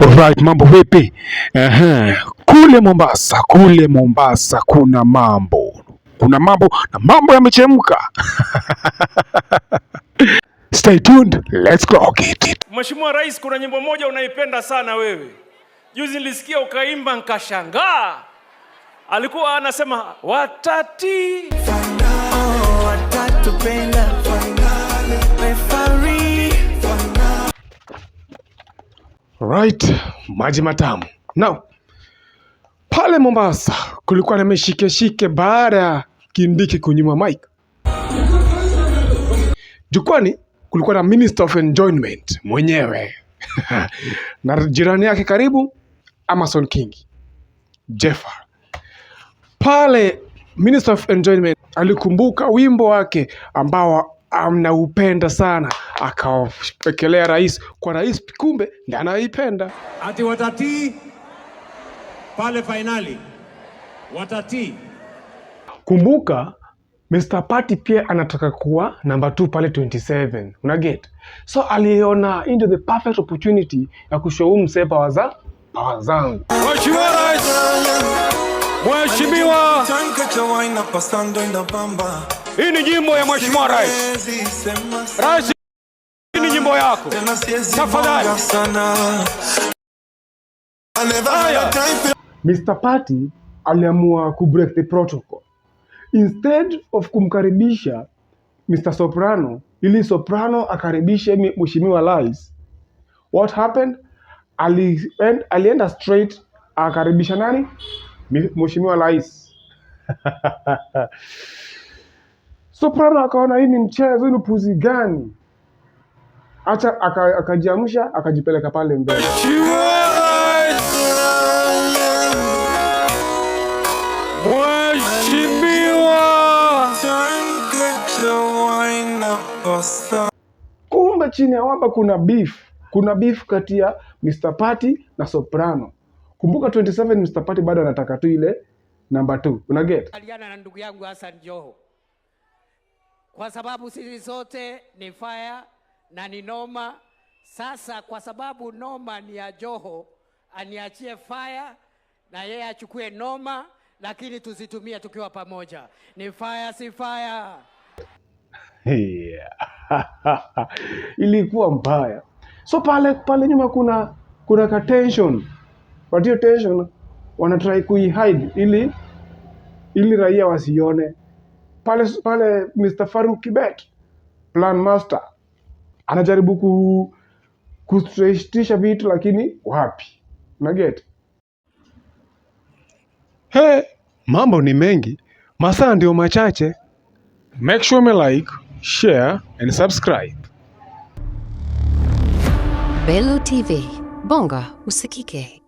Alright, mambo vipi? Kule Mombasa kuna mambo na mambo yamechemka. Stay tuned, let's go get it. Mheshimiwa Rais, kuna nyimbo moja unaipenda sana wewe. Juzi nilisikia ukaimba nikashangaa. Alikuwa anasema watati watatupenda right, maji matamu. Now, pale Mombasa kulikuwa na meshike baada ya Kindiki kunyima mic. Jukwani kulikuwa na Minister of Enjoyment mwenyewe na jirani yake karibu Amason Kingi Jeffer. Pale Minister of Enjoyment alikumbuka wimbo wake ambao anaupenda sana, akawapekelea rais, kwa rais kumbe ndiye anaipenda. Ati watati pale finali watati. Kumbuka Mr. Party pia anataka kuwa number 2 pale 27. Una get? So aliona into the perfect opportunity ya kushow msepa power zangu. Mheshimiwa Rais, Mheshimiwa, hii ni nyimbo ya Mheshimiwa Rais. Rais, hii ni nyimbo yako. Tafadhali. Mr. Party aliamua ku break the protocol. Instead of kumkaribisha Mr. Soprano, ili Soprano akaribishe Mheshimiwa Rais, what happened? Alienda straight akaribisha nani? Mheshimiwa Rais. Soprano akaona hii ni mchezo, hii ni puzi gani? Acha akajiamsha akajipeleka pale mbele. Kumbe chini ya waba kuna beef kati ya Mr. Party na Soprano. Kumbuka 27 Mr. Party bado anataka tu ile number 2. Una get? Aliana na ndugu yangu Hassan Joho. Kwa sababu sisi sote ni fire na ni noma. Sasa kwa sababu noma ni ya Joho, aniachie fire na yeye achukue noma, lakini tuzitumie tukiwa pamoja. Ni fire si fire. Yeah. Ilikuwa mbaya. So pale nyuma kuna ka tension. But hiyo tension wanatry kuihide ili raia wasione. Pale Mr. Farouk Kibet, Plan Master, anajaribu kustraightisha vitu lakini wapi. Una get? Mambo ni mengi, masaa ndio machache. Make sure me like, share and subscribe. Belo TV, bonga usikike.